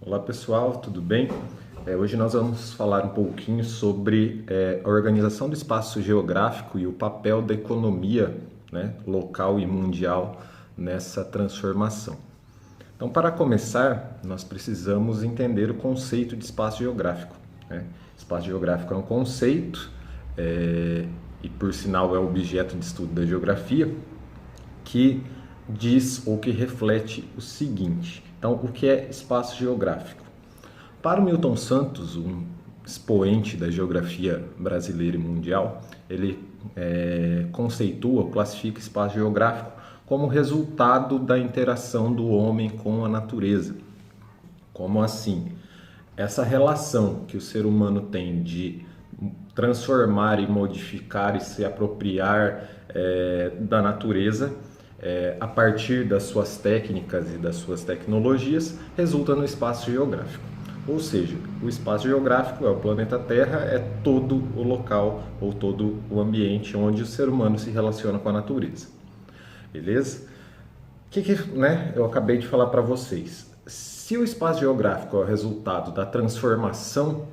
Olá pessoal, tudo bem? Hoje nós vamos falar um pouquinho sobre a organização do espaço geográfico e o papel da economia, né, local e mundial nessa transformação. Então, para começar, nós precisamos entender o conceito de espaço geográfico, né? Espaço geográfico é um conceito e, por sinal, é objeto de estudo da geografia que diz ou que reflete o seguinte. Então, o que é espaço geográfico? Para o Milton Santos, um expoente da geografia brasileira e mundial, ele conceitua, classifica espaço geográfico como resultado da interação do homem com a natureza. Como assim? Essa relação que o ser humano tem de transformar e modificar e se apropriar da natureza a partir das suas técnicas e das suas tecnologias, resulta no espaço geográfico. Ou seja, o espaço geográfico é o planeta Terra, é todo o local ou todo o ambiente onde o ser humano se relaciona com a natureza. Beleza? Eu acabei de falar para vocês. Se o espaço geográfico é o resultado da transformação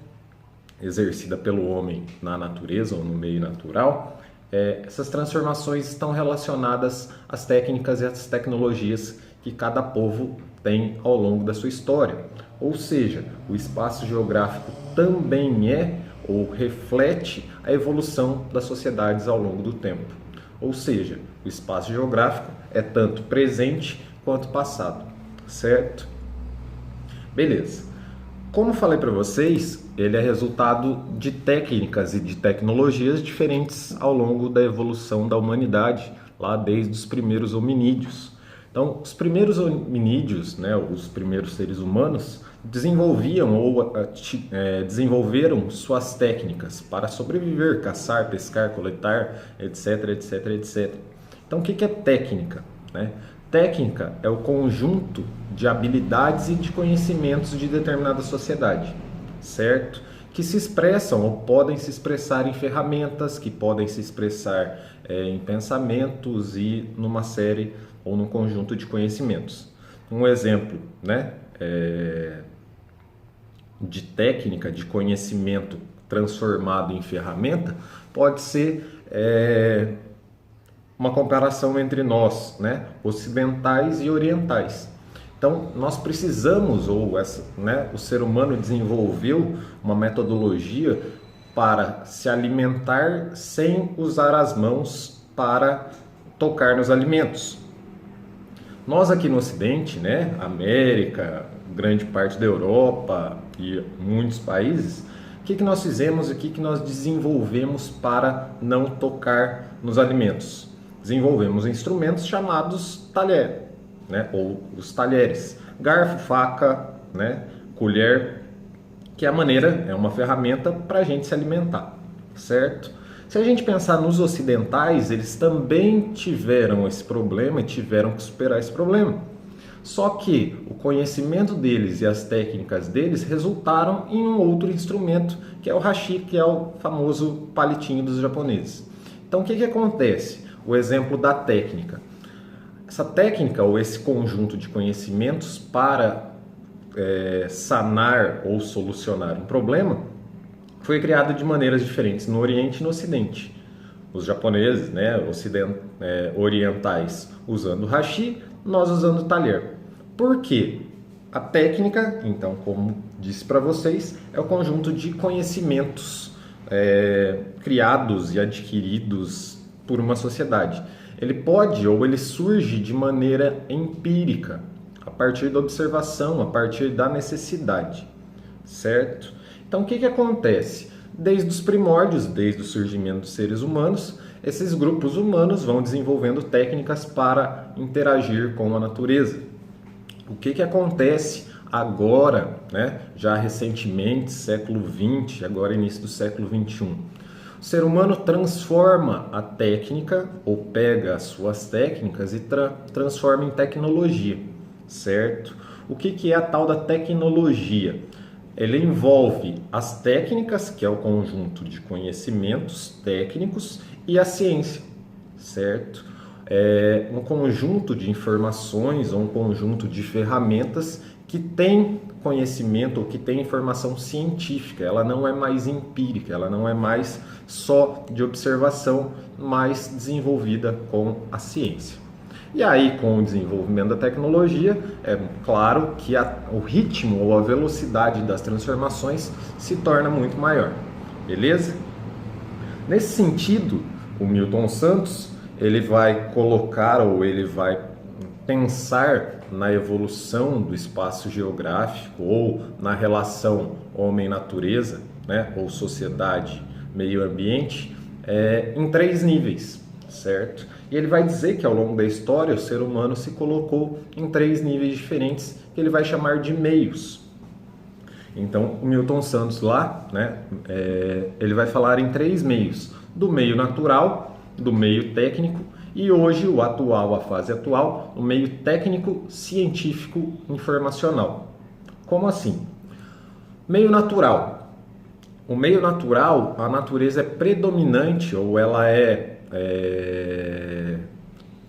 exercida pelo homem na natureza ou no meio natural, essas transformações estão relacionadas às técnicas e às tecnologias que cada povo tem ao longo da sua história. Ou seja, o espaço geográfico também é ou reflete a evolução das sociedades ao longo do tempo. Ou seja, o espaço geográfico é tanto presente quanto passado, certo? Beleza. Como falei para vocês, ele é resultado de técnicas e de tecnologias diferentes ao longo da evolução da humanidade, lá desde os primeiros hominídeos. Então, os primeiros hominídeos, né, os primeiros seres humanos, desenvolveram suas técnicas para sobreviver, caçar, pescar, coletar, etc, etc, etc. Então, o que é técnica, né? Técnica é o conjunto de habilidades e de conhecimentos de determinada sociedade, certo? Que se expressam ou podem se expressar em ferramentas, que podem se expressar em pensamentos e numa série ou num conjunto de conhecimentos. Um exemplo, né, de técnica, de conhecimento transformado em ferramenta, pode ser uma comparação entre nós, né, ocidentais e orientais. Então, nós precisamos, o ser humano desenvolveu uma metodologia para se alimentar sem usar as mãos para tocar nos alimentos. Nós aqui no Ocidente, né, América, grande parte da Europa e muitos países, o que nós fizemos e o que nós desenvolvemos para não tocar nos alimentos? Desenvolvemos instrumentos chamados talher, né, ou os talheres, garfo, faca, né, colher, que é uma ferramenta para a gente se alimentar, certo? Se a gente pensar nos ocidentais, eles também tiveram esse problema e tiveram que superar esse problema. Só que o conhecimento deles e as técnicas deles resultaram em um outro instrumento, que é o hashi, que é o famoso palitinho dos japoneses. Então, o que acontece? O exemplo da técnica. Essa técnica ou esse conjunto de conhecimentos para sanar ou solucionar um problema foi criado de maneiras diferentes no Oriente e no Ocidente. Os japoneses, né, orientais, usando o hashi, nós usando o talher. Por quê? A técnica, então, como disse para vocês, é o conjunto de conhecimentos criados e adquiridos por uma sociedade. Ele pode ou ele surge de maneira empírica, a partir da observação, a partir da necessidade, certo? Então, o que acontece? Desde os primórdios, desde o surgimento dos seres humanos, esses grupos humanos vão desenvolvendo técnicas para interagir com a natureza. O que acontece agora, né, já recentemente, século XX, agora início do século XXI? O ser humano transforma a técnica, ou pega as suas técnicas e transforma em tecnologia, certo? O que é a tal da tecnologia? Ele envolve as técnicas, que é o conjunto de conhecimentos técnicos, e a ciência, certo? Um conjunto de informações ou um conjunto de ferramentas que tem conhecimento ou que tem informação científica, ela não é mais empírica, ela não é mais só de observação, mas desenvolvida com a ciência. E aí, com o desenvolvimento da tecnologia, é claro que o ritmo ou a velocidade das transformações se torna muito maior, beleza? Nesse sentido, o Milton Santos, ele vai colocar ou ele vai pensar na evolução do espaço geográfico ou na relação homem-natureza, né, ou sociedade-meio ambiente, em 3 níveis, certo? E ele vai dizer que ao longo da história o ser humano se colocou em 3 níveis diferentes que ele vai chamar de meios. Então, o Milton Santos lá, né, ele vai falar em 3 meios: do meio natural, do meio técnico e hoje a fase atual, o meio técnico, científico, informacional. Como assim? Meio natural. O meio natural, a natureza é predominante ou ela é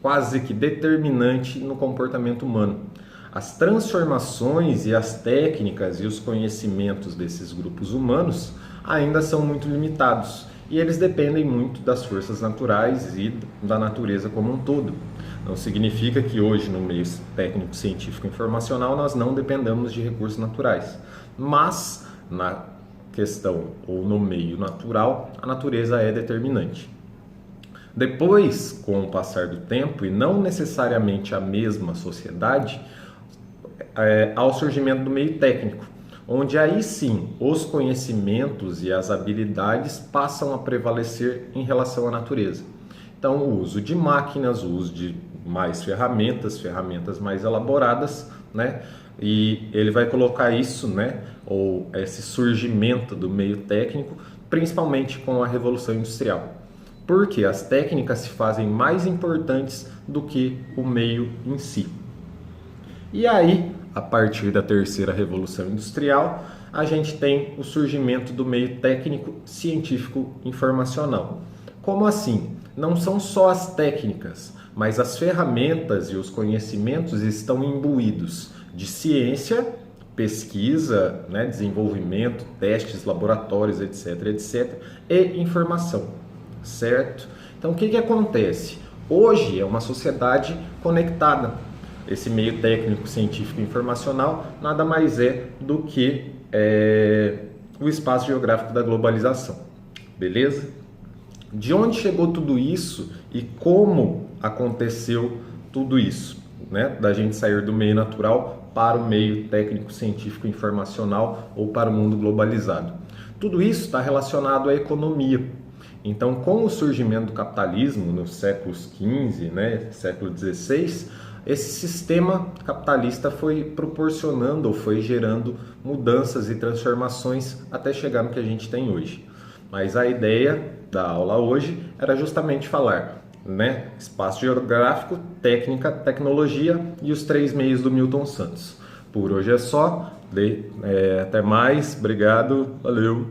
quase que determinante no comportamento humano. As transformações e as técnicas e os conhecimentos desses grupos humanos ainda são muito limitados e eles dependem muito das forças naturais e da natureza como um todo. Não significa que hoje no meio técnico, científico e informacional nós não dependamos de recursos naturais, mas na questão ou no meio natural a natureza é determinante. Depois, com o passar do tempo, e não necessariamente a mesma sociedade, há o surgimento do meio técnico, onde aí sim os conhecimentos e as habilidades passam a prevalecer em relação à natureza. Então, o uso de máquinas, o uso de mais ferramentas mais elaboradas, né? E ele vai colocar isso, né, ou esse surgimento do meio técnico, principalmente com a Revolução Industrial. Porque as técnicas se fazem mais importantes do que o meio em si. E aí, a partir da terceira Revolução Industrial, a gente tem o surgimento do meio técnico, científico, informacional. Como assim? Não são só as técnicas, mas as ferramentas e os conhecimentos estão imbuídos de ciência, pesquisa, né, desenvolvimento, testes, laboratórios, etc, e informação. Certo? Então, o que acontece? Hoje é uma sociedade conectada. Esse meio técnico, científico e informacional nada mais é do que o espaço geográfico da globalização. Beleza? De onde chegou tudo isso e como aconteceu tudo isso, né? Da gente sair do meio natural para o meio técnico, científico e informacional ou para o mundo globalizado. Tudo isso está relacionado à economia. Então, com o surgimento do capitalismo nos séculos XV, né, século XVI, esse sistema capitalista foi proporcionando ou foi gerando mudanças e transformações até chegar no que a gente tem hoje. Mas a ideia da aula hoje era justamente falar, né, espaço geográfico, técnica, tecnologia e os 3 meios do Milton Santos. Por hoje é só. Até mais. Obrigado. Valeu.